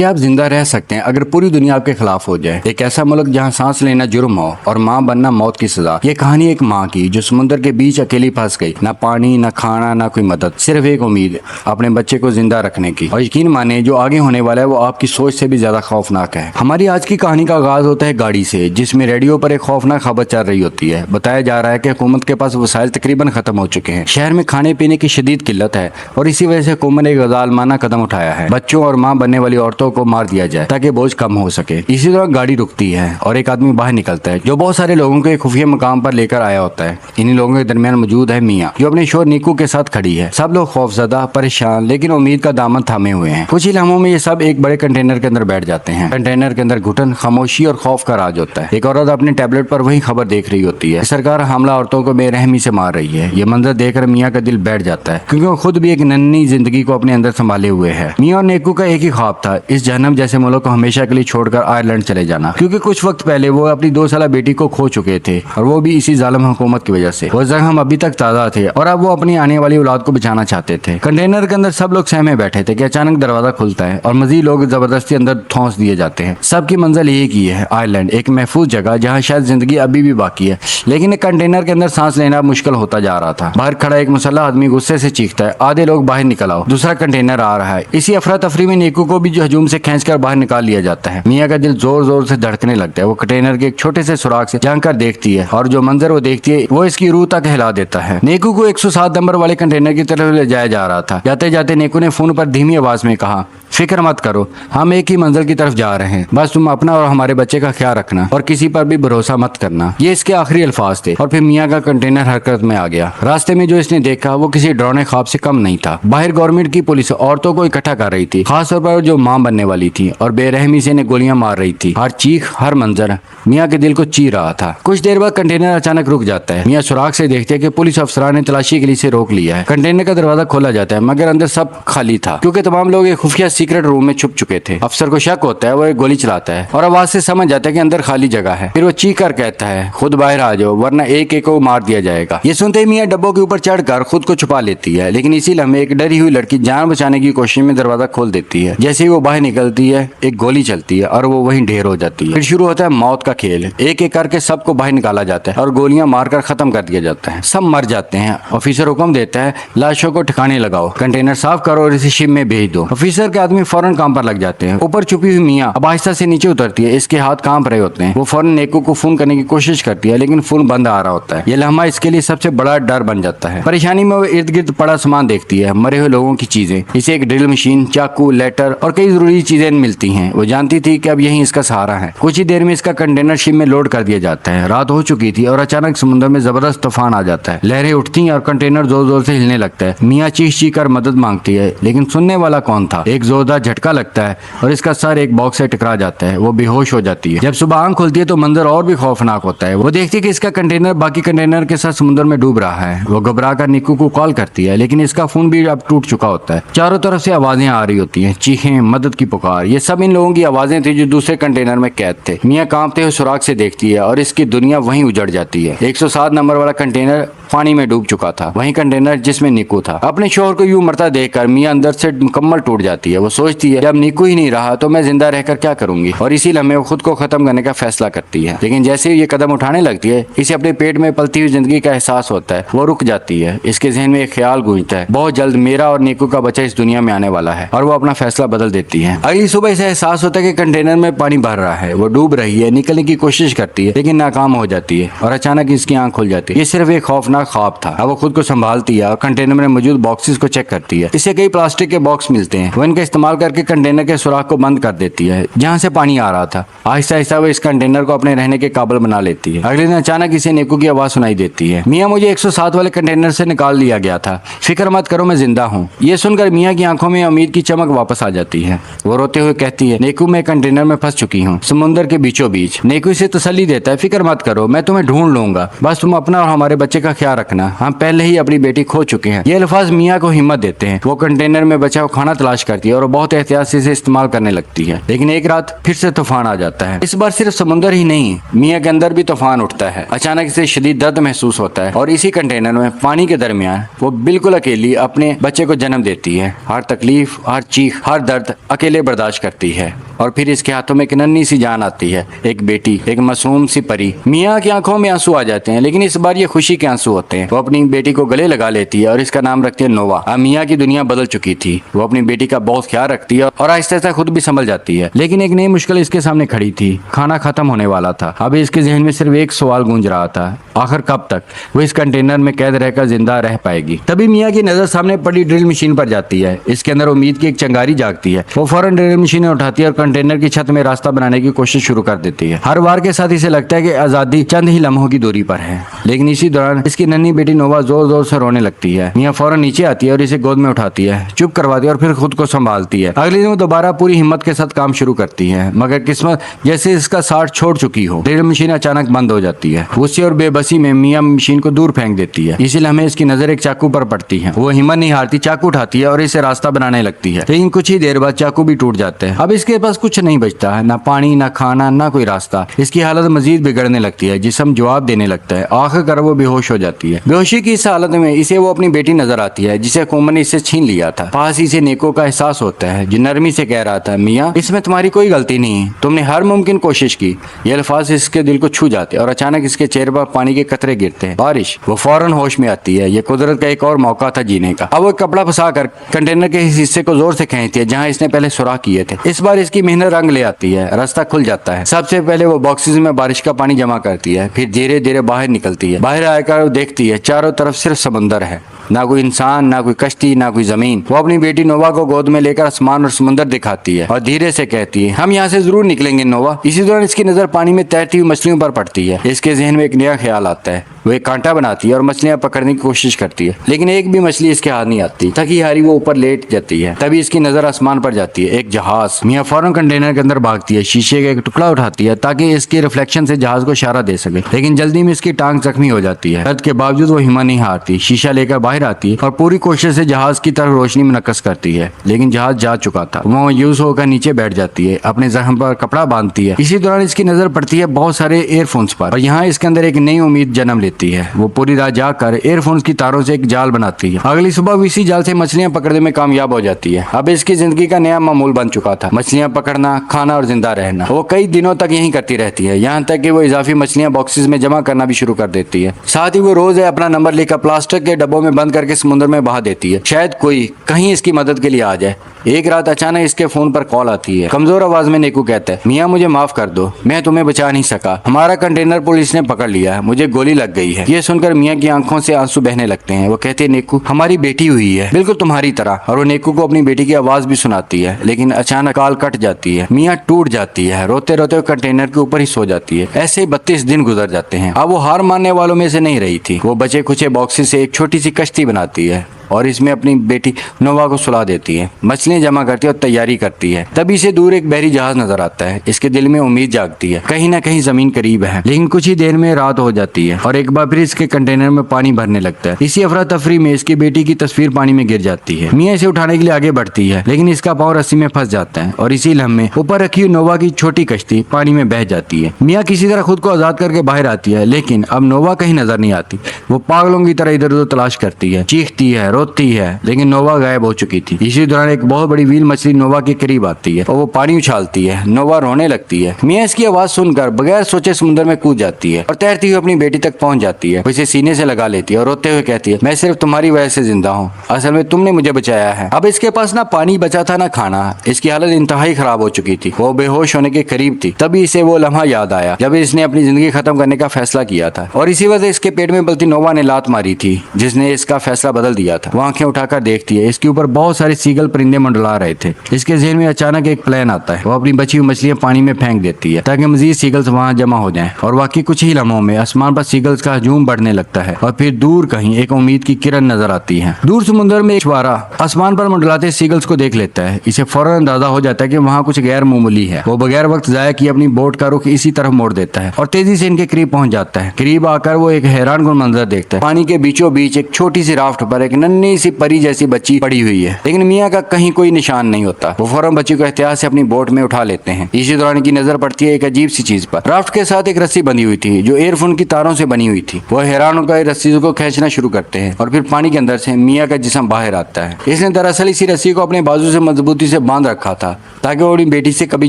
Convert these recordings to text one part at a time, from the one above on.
क्या आप जिंदा रह सकते हैं अगर पूरी दुनिया आपके खिलाफ हो जाए? एक ऐसा मुल्क जहां सांस लेना जुर्म हो और मां बनना मौत की सजा। ये कहानी एक मां की जो समुद्र के बीच अकेली फंस गई, ना पानी, ना खाना, ना कोई मदद, सिर्फ एक उम्मीद अपने बच्चे को जिंदा रखने की। और यकीन माने जो आगे होने वाला है वो आपकी सोच से भी ज्यादा खौफनाक है। हमारी आज की कहानी का आगाज होता है गाड़ी से, जिसमें रेडियो पर एक खौफनाक खबर चल रही होती है। बताया जा रहा है कि हुकूमत के पास वसाइल तकरीबन खत्म हो चुके हैं, शहर में खाने पीने की शदीद किल्लत है और इसी वजह से हुकूमत ने एक ज़ालिमाना कदम उठाया है, बच्चों और मां बनने वाली औरतों को मार दिया जाए ताकि बोझ कम हो सके। इसी तरह गाड़ी रुकती है और एक आदमी बाहर निकलता है जो बहुत सारे लोगों को एक खुफिया मकाम पर लेकर आया होता है। इन्हीं लोगों के दरमियान मौजूद है मियाँ, जो अपने शोहर नीकू के साथ खड़ी है। सब लोग खौफजदा, परेशान, लेकिन उम्मीद का दामन थामे हुए हैं। कुछ ही लम्हों में ये सब एक बड़े कंटेनर के अंदर बैठ जाते हैं। कंटेनर के अंदर घुटन, खामोशी और खौफ का राज होता है। एक औरत अपने टैबलेट पर वही खबर देख रही होती है, सरकार हमला औरतों को बेरहमी से मार रही है। ये मंजर देखकर मियाँ का दिल बैठ जाता है, क्योंकि वो खुद भी एक नन्ही जिंदगी को अपने अंदर संभाले हुए है। मियाँ और नीकू का एक ही ख्वाब था, इस जहन्नम जैसे मुल्क को हमेशा के लिए छोड़कर आयरलैंड चले जाना, क्योंकि कुछ वक्त पहले वो अपनी 2 साल बेटी को खो चुके थे और वो भी इसी जालिम हुकूमत की वजह से। वो जख्म अभी तक ताज़ा थे और अब वो अपनी आने वाली औलाद को बचाना चाहते थे। कंटेनर के अंदर सब लोग सहमे बैठे थे कि अचानक दरवाजा खुलता है और मजीद लोग जबरदस्ती अंदर ठोंस दिए जाते हैं। सबकी मंजिल एक ही है, आयरलैंड, एक महफूज जगह जहाँ शायद जिंदगी अभी भी बाकी है। लेकिन एक कंटेनर के अंदर सांस लेना मुश्किल होता जा रहा था। बाहर खड़ा एक मुसल्ला आदमी गुस्से से चीखता है, आधे लोग बाहर निकल आओ, दूसरा कंटेनर आ रहा है। इसी अफरा तफरी में नीकू को भी हजूम से खींचकर बाहर निकाल लिया जाता है। मियाँ का दिल जोर जोर से धड़कने लगता है। वो कंटेनर के एक छोटे से सुराख से झांक कर देखती है और जो मंजर वो देखती है वो इसकी रूह तक हिला देता है। नीकू को 107 नंबर वाले कंटेनर की तरफ ले जाया जा रहा था। जाते जाते नीकू ने फोन पर धीमी आवाज में कहा, फिक्र मत करो, हम एक ही मंजिल की तरफ जा रहे हैं, बस तुम अपना और हमारे बच्चे का ख्याल रखना और किसी पर भी भरोसा मत करना। ये इसके आखिरी अल्फाज थे और फिर मियाँ का कंटेनर हरकत में आ गया। रास्ते में जो इसने देखा वो किसी डरावने ख्वाब से कम नहीं था। बाहर गवर्नमेंट की पुलिस औरतों को इकट्ठा कर रही थी, खासतौर पर जो मां बनने वाली थी, और बेरहमी से इन्हें गोलियां मार रही थी। हर चीख, हर मंजर मियाँ के दिल को ची रहा था। कुछ देर बाद कंटेनर अचानक रुक जाता है। मियाँ सुराग से देखते हैं कि पुलिस अफसरान ने तलाशी के लिए से रोक लिया है। कंटेनर का दरवाजा खोला जाता है, मगर अंदर सब खाली था, क्योंकि तमाम लोग एक खुफिया सीक्रेट रूम में छुप चुके थे। अफसर को शक होता है, वो एक गोली चलाता है और आवाज से समझ जाता है कि अंदर खाली जगह है। फिर वो चीख कर कहता है, खुद बाहर आ जाओ वरना एक एक को मार दिया जाएगा। ये सुनते ही मियाँ डब्बों के ऊपर चढ़कर खुद को छुपा लेती है, लेकिन इसी लम्हे एक डरी हुई लड़की जान बचाने की कोशिश में दरवाजा खोल देती है। जैसे ही वो बाहर निकलती है एक गोली चलती है और वो वहीं ढेर हो जाती है। फिर शुरू होता है मौत का खेल। एक एक करके सबको बाहर निकाला जाता है और गोलियां मारकर खत्म कर दिया जाता है। सब मर जाते हैं। ऑफिसर हुक्म देता है, लाशों को ठिकाने लगाओ, कंटेनर साफ करो और इसे शिप में भेज दो। ऑफिसर के आदमी फौरन काम पर लग जाते हैं। ऊपर छुपी हुई मियाँ अब आहिस्ता से नीचे उतरती है। इसके हाथ कांप रहे होते हैं। वो फौरन नीकू को फोन करने की कोशिश करती है, लेकिन फोन बंद आ रहा होता है। ये लम्हा इसके लिए सबसे बड़ा डर बन जाता है। परेशानी में वो इर्द गिर्द पड़ा सामान देखती है, मरे हुए लोगों की चीजें। इसे एक ड्रिल मशीन, चाकू, लेटर और कई जरूरी चीजें मिलती हैं। वो जानती थी कि अब यही इसका सहारा है। कुछ ही देर में इसका कंटेनर शिप में लोड कर दिया जाता है। रात हो चुकी थी और अचानक समुद्र में जबरदस्त तूफान आ जाता है। लहरें उठती हैं और कंटेनर जोर जोर से हिलने लगता है। मियाँ चीख चीख कर मदद मांगती है, लेकिन सुनने वाला कौन था। एक जोरदार झटका लगता है और इसका सर एक बॉक्स से टकरा जाता है। वो बेहोश हो जाती है। जब सुबह आंख खुलती है तो मंजर और भी खौफनाक होता है। वो देखती है कि इसका कंटेनर बाकी कंटेनर के साथ समुद्र में डूब रहा है। वो घबरा कर नीकू को कॉल करती है, लेकिन इसका फोन भी अब टूट चुका होता है। चारों तरफ से आवाजें आ रही होती हैं, चीखें, मदद की पुकार। ये सब इन लोगों की आवाजें थी जो दूसरे कंटेनर में कैद थे। मियाँ कांपते हुए सुराग से देखती है और इसकी दुनिया वहीं उजड़ जाती है। 107 नंबर वाला कंटेनर पानी में डूब चुका था, वही कंटेनर जिसमें नीकू था। अपने शोहर को यूं मरता देखकर मियाँ अंदर से मुकम्मल टूट जाती है। वो सोचती है, जब नीकू ही नहीं रहा तो मैं जिंदा रहकर क्या करूंगी, और इसी लम्हे वो खुद को खत्म करने का फैसला करती है। लेकिन जैसे ही ये कदम उठाने लगती है, इसे अपने पेट में पलती हुई जिंदगी का एहसास होता है। वो रुक जाती है। इसके जहन में एक ख्याल गूंजता है, बहुत जल्द मेरा और नीकू का बच्चा इस दुनिया में आने वाला है, और वो अपना फैसला बदल देती है। अगली सुबह इसे एहसास होता है कि कंटेनर में पानी भर रहा है। वो डूब रही है, निकलने की कोशिश करती है, लेकिन नाकाम हो जाती है और अचानक इसकी आंख खुल जाती है। ये सिर्फ एक खौफनाक ख्वाब था। अब वो खुद को संभालती है और कंटेनर में मौजूद बॉक्सेस को चेक करती है। इसे कई प्लास्टिक के बॉक्स मिलते हैं। वो इनका इस्तेमाल करके कंटेनर के सुराख को बंद कर देती है जहाँ से पानी आ रहा था। आहिस्ता आहिस्ता वो इस कंटेनर को अपने रहने के काबिल बना लेती है। अगले दिन अचानक इसे नीकू की आवाज सुनाई देती है, मियाँ मुझे 107 वाले कंटेनर से निकाल लिया गया था, फिक्र मत करो मैं जिंदा हूँ। ये सुनकर मियाँ की आंखों में उम्मीद की चमक वापस आ जाती है। वो रोते हुए कहती है, नीकू मैं कंटेनर में फंस चुकी हूँ, समुद्र के बीचों बीच। नीकू इसे तसल्ली देता है, फिक्र मत करो मैं तुम्हें ढूंढ लूंगा, बस तुम अपना और हमारे बच्चे का ख्याल क्या रखना, हम पहले ही अपनी बेटी खो चुके हैं। ये अल्फाज मियाँ को हिम्मत देते हैं। वो कंटेनर में बचा हुआ खाना तलाश करती है और बहुत एहतियात से इसे इस्तेमाल करने लगती है। लेकिन एक रात फिर से तूफान आ जाता है। इस बार सिर्फ समुद्र ही नहीं, मियाँ के अंदर भी तूफान उठता है। अचानक इसे शदीद दर्द महसूस होता है और इसी कंटेनर में पानी के दरमियान वो बिल्कुल अकेली अपने बच्चे को जन्म देती है। हर तकलीफ, हर चीख, हर दर्द अकेले बर्दाश्त करती है और फिर इसके हाथों में एक नन्ही सी जान आती है, एक बेटी, एक मासूम सी परी। मियाँ की आंखों में आंसू आ जाते हैं, लेकिन इस बार ये खुशी के आंसू होते हैं। वो अपनी बेटी को गले लगा लेती है और इसका नाम रखती है नोवा। अब मियाँ की दुनिया बदल चुकी थी। वो अपनी बेटी का बहुत ख्याल रखती है और आहिस्ता आहिस्ता खुद भी संभल जाती है। लेकिन एक नई मुश्किल इसके सामने खड़ी थी। खाना खत्म होने वाला था। अब इसके जहन में सिर्फ एक सवाल गूंज रहा था, आखिर कब तक वो इस कंटेनर में कैद रहकर जिंदा रह पाएगी। तभी मियाँ की नजर सामने पड़ी ड्रिल मशीन पर जाती है। इसके अंदर उम्मीद की एक चिंगारी जागती है। वो फौरन ड्रिल मशीन उठाती है और कंटेनर की छत में रास्ता बनाने की कोशिश शुरू कर देती है। हर वार के साथ इसे लगता है कि आजादी चंद ही लम्हों की दूरी पर है। लेकिन इसी दौरान इसकी नन्ही बेटी नोवा जोर जोर से रोने लगती है। मियाँ फौरन नीचे आती है और इसे गोद में उठाती है, चुप करवाती है और फिर खुद को संभालती है। अगले दिन वो दोबारा पूरी हिम्मत के साथ काम शुरू करती है, मगर किस्मत जैसे इसका साथ छोड़ चुकी हो। ड्रिल मशीन अचानक बंद हो जाती है। गुस्से और बेबसी में मियाँ मशीन को दूर फेंक देती है। इसी लम्हे इसकी नजर एक चाकू पर पड़ती है। वो हिम्मत नहीं हारती, चाकू उठाती है और इसे रास्ता बनाने लगती है। लेकिन कुछ ही देर बाद चाकू भी टूट जाते हैं। अब इसके पास कुछ नहीं बचता है, ना पानी, ना खाना, ना कोई रास्ता। इसकी हालत मजीद बिगड़ने लगती है। जिस्म जवाब देने लगता है। आखिरकार वो बेहोश हो जाती है। बेहोशी की इस हालत में इसे वो अपनी बेटी नजर आती है, जिसे हुकूमत ने इससे छीन लिया था। पास ही से नेको का एहसास होता है, जो नरमी से कह रहा था, मियाँ इसमें तुम्हारी कोई गलती नहीं, तुमने हर मुमकिन कोशिश की। ये अल्फाज इसके दिल को छू जाते और अचानक इसके चेहरे पर पानी के कतरे गिरते हैं। बारिश। वो फौरन होश में आती है। ये कुदरत का एक और मौका था जीने का। अब वो कपड़ा फंसा कर कंटेनर के इस हिस्से को जोर से खींचती है जहाँ इसने पहले सुराख किए थे। इस बार इसकी मेहनत रंग ले आती है। रास्ता खुल जाता है। सबसे पहले वो बॉक्सेस में बारिश का पानी जमा करती है, फिर धीरे धीरे बाहर निकलती है। बाहर आकर वो देखती है चारों तरफ सिर्फ समंदर है, ना कोई इंसान, ना कोई कश्ती, ना कोई जमीन। वो अपनी बेटी नोवा को गोद में लेकर आसमान और समुंदर दिखाती है और धीरे से कहती है, हम यहाँ से जरूर निकलेंगे नोवा। इसी दौरान इसकी नजर पानी में तैरती हुई मछलियों पर पड़ती है। इसके जहन में एक नया ख्याल आता है। वो एक कांटा बनाती है और मछलियां पकड़ने की कोशिश करती है, लेकिन एक भी मछली इसके हाथ नहीं आती। थकी हारी वो ऊपर लेट जाती है। तभी इसकी नजर आसमान पर जाती है, एक जहाज। मियाँ फौरन कंटेनर के अंदर भागती है, शीशे का एक टुकड़ा उठाती है ताकि इसके रिफ्लेक्शन से जहाज को इशारा दे सके। लेकिन जल्दी में इसकी टांग जख्मी हो जाती है। दर्द के बावजूद वो हिम्मत नहीं हारती। शीशा लेकर बाहर आती है और पूरी कोशिश से जहाज की तरफ रोशनी में नकस करती है, लेकिन जहाज जा चुका था। वो मायूस होकर नीचे बैठ जाती है, अपने जख्म पर कपड़ा बांधती है। इसी दौरान इसकी नजर पड़ती है बहुत सारे एयरफोन्स पर और यहाँ इसके अंदर एक नई उम्मीद जन्म लेती है। वो पूरी रात जाकर एयरफोन्स की तारों से एक जाल बनाती है। अगली सुबह वो इसी जाल से मछलियां पकड़ने में कामयाब हो जाती है। अब इसकी जिंदगी का नया मामूल बन चुका था, मछलियां पकड़ना, खाना और जिंदा रहना। वो कई दिनों तक यही करती रहती है, यहाँ तक कि वो इजाफी मछलियां बॉक्सेस में जमा करना भी शुरू कर देती है। साथ ही वो रोज अपना नंबर लेकर प्लास्टिक के डब्बों में बंद करके समुद्र में बहा देती है, शायद कोई कहीं इसकी मदद के लिए आ जाए। एक रात अचानक इसके फोन पर कॉल आती है। कमजोर आवाज में नेकू कहता है, मियाँ मुझे माफ कर दो, मैं तुम्हें बचा नहीं सका। हमारा कंटेनर पुलिस ने पकड़ लिया है, मुझे गोली लग गई है। ये सुनकर मियाँ की आंखों से आंसू बहने लगते हैं। वो कहते हैं, नेकू हमारी बेटी हुई है, बिल्कुल तुम्हारी तरह। और वो नेकू को अपनी बेटी की आवाज भी सुनाती है, लेकिन अचानक कॉल कट जाती है। मियाँ टूट जाती है, रोते रोते वो कंटेनर के ऊपर ही सो जाती है। ऐसे 32 दिन गुजर जाते हैं। अब वो हार मानने वालों में से नहीं रही थी। वो बचे खुचे बॉक्सेस से एक छोटी सी कश्ती बनाती है और इसमें अपनी बेटी नोवा को सुला देती है। मछलियां जमा करती है और तैयारी करती है। तभी से दूर एक बहरी जहाज नजर आता है। इसके दिल में उम्मीद जागती है, कहीं ना कहीं जमीन करीब है। लेकिन कुछ ही देर में रात हो जाती है और एक बार फिर इसके कंटेनर में पानी भरने लगता है। इसी अफरा तफरी में इसकी बेटी की तस्वीर पानी में गिर जाती है। मियाँ इसे उठाने के लिए आगे बढ़ती है, लेकिन इसका पाँव रस्सी में फंस जाता है और इसी लम्हे ऊपर रखी हुई नोवा की छोटी कश्ती पानी में बह जाती है। मियाँ किसी तरह खुद को आजाद करके बाहर आती है, लेकिन अब नोवा कहीं नजर नहीं आती। वो पागलों की तरह इधर उधर तलाश करती है, चीखती है, रोती है, लेकिन नोवा गायब हो चुकी थी। इसी दौरान एक बहुत बड़ी व्हील मछली नोवा के करीब आती है और वो पानी उछालती है। नोवा रोने लगती है। मियाँ इसकी आवाज सुनकर बगैर सोचे समुद्र में कूद जाती है और तैरती हुई अपनी बेटी तक पहुंच जाती है। वो इसे सीने से लगा लेती है और रोते हुए कहती है, मैं सिर्फ तुम्हारी वजह से जिंदा हूँ, असल में तुमने मुझे बचाया है। अब इसके पास ना पानी बचा था ना खाना। इसकी हालत इंतहाई खराब हो चुकी थी। वो बेहोश होने के करीब थी। तभी इसे वो लम्हा याद आया जब इसने अपनी जिंदगी खत्म करने का फैसला किया था और इसी वजह इसके पेट में बलती नोवा ने लात मारी थी, जिसने इसका फैसला बदल दिया था। वो आंखें उठाकर देखती है, इसके ऊपर बहुत सारे सीगल परिंदे मंडला रहे थे। इसके ज़हन में अचानक एक प्लान आता है। वो अपनी बची हुई मछलियां पानी में फेंक देती है ताकि मजीद सीगल्स वहां जमा हो जाएं। और वाकई कुछ ही लम्हों में आसमान पर सीगल्स का हजूम बढ़ने लगता है और फिर दूर कहीं एक उम्मीद की किरण नजर आती है। दूर समुद्र में एक छुआरा आसमान पर मंडलाते सीगल्स को देख लेता है। इसे फौरन अंदाजा हो जाता है कि वहाँ कुछ गैर मामूली है। वो बगैर वक्त जाया किए अपनी बोट का रुख इसी तरफ मोड़ देता है और तेजी से इनके करीब पहुंच जाता है। करीब आकर वो एक हैरानकुन मंजर देखता है। पानी के बीचों बीच एक छोटी सी राफ्ट पर एक नन्ही सी परी जैसी बच्ची पड़ी हुई है, लेकिन मियाँ का कहीं कोई निशान नहीं होता। वो फौरन बच्ची को एहतियात से अपनी बोट में उठा लेते हैं। इसी दौरान की नजर पड़ती है एक अजीब सी चीज पर। राफ्ट के साथ एक रस्सी बंधी हुई थी जो एयरफोन की तारों से बनी हुई थी। वो हैरान होकर रस्सी को खींचना शुरू करते हैं और फिर पानी के अंदर से मियाँ का जिस्म बाहर आता है। इसने दरअसल इसी रस्सी को अपने बाजू से मजबूती से बांध रखा था ताकि वो अपनी बेटी से कभी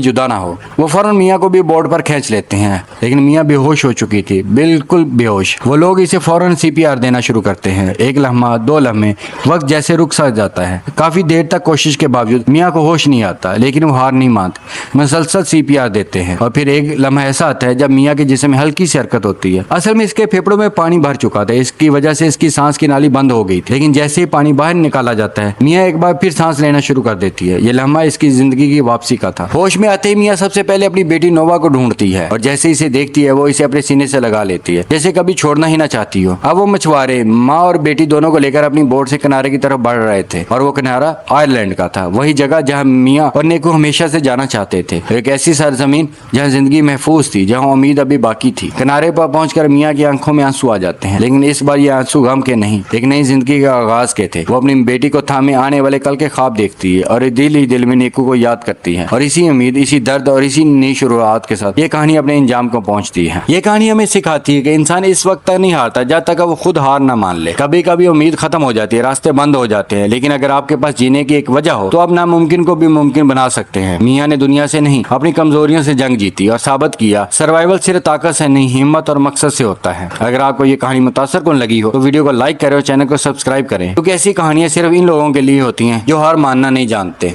जुदा ना हो। वो फौरन मियाँ को भी बोट पर खींच लेते हैं, लेकिन मियाँ बेहोश हो चुकी थी, बिल्कुल बेहोश। वो लोग इसे फौरन CPR देना शुरू करते हैं। एक लम्हा, 2 लम्हे, वक्त जैसे रुक सा जाता है। काफी देर तक कोशिश के बावजूद मियाँ को होश नहीं आता, लेकिन वो हार नहीं मानते, मुसलसल CPR देते हैं। और फिर एक लम्हा ऐसा आता है जब मियाँ के जिस्म में हल्की सी हरकत होती है। असल में इसके फेफड़ों में पानी भर चुका था, इसकी वजह से इसकी सांस की नाली बंद हो गई थी। लेकिन जैसे ही पानी बाहर निकाला जाता है, मियाँ एक बार फिर सांस लेना शुरू कर देती है। ये लम्हा इसकी जिंदगी की वापसी का था। होश में आते ही मियाँ सबसे पहले अपनी बेटी नोवा को ढूंढती है और जैसे इसे देखती है वो इसे अपने सीने से लगा लेती है, जैसे कभी छोड़ना ही ना चाहती हो। अब वो मछुआरे माँ और बेटी दोनों को लेकर अपनी बोट से किनारे की तरफ बढ़ रहे थे और वो किनारा आयरलैंड का था, वही जगह जहाँ मियाँ और नेको हमेशा से जाना चाहते थे। एक ऐसी सरजमीन जहाँ जिंदगी महफूज थी, जहाँ उम्मीद अभी बाकी थी। किनारे पर पहुंचकर मियाँ की आंखों में आंसू आ जाते हैं, लेकिन इस बार ये आंसू गम के नहीं, एक नई जिंदगी के आगाज के थे। वो अपनी बेटी को थामे आने वाले कल के ख्वाब देखती है और दिल ही दिल में नेको को याद करती है। और इसी उम्मीद, इसी दर्द और इसी नई शुरुआत के साथ ये कहानी अपने इंजाम को पहुंचती है। ये कहानी हमें सिखाती है कि इंसान इस वक्त तक नहीं हारता जब तक वो खुद हार ना मान ले। कभी कभी उम्मीद खत्म हो जाती है, रास्ते बंद हो जाते हैं, लेकिन अगर आपके पास जीने की एक वजह हो तो आप नामुमकिन को भी मुमकिन बना सकते हैं। मियाँ ने दुनिया से नहीं, अपनी कमजोरियों से जंग जीती और साबित किया सर्वाइवल सिर्फ ताकत से नहीं, हिम्मत और मकसद से होता है। अगर आपको ये कहानी मुतासर कुन लगी हो तो वीडियो को लाइक करें और चैनल को सब्सक्राइब करें, क्योंकि ऐसी कहानियां सिर्फ इन लोगों के लिए होती हैं जो हार मानना नहीं जानते।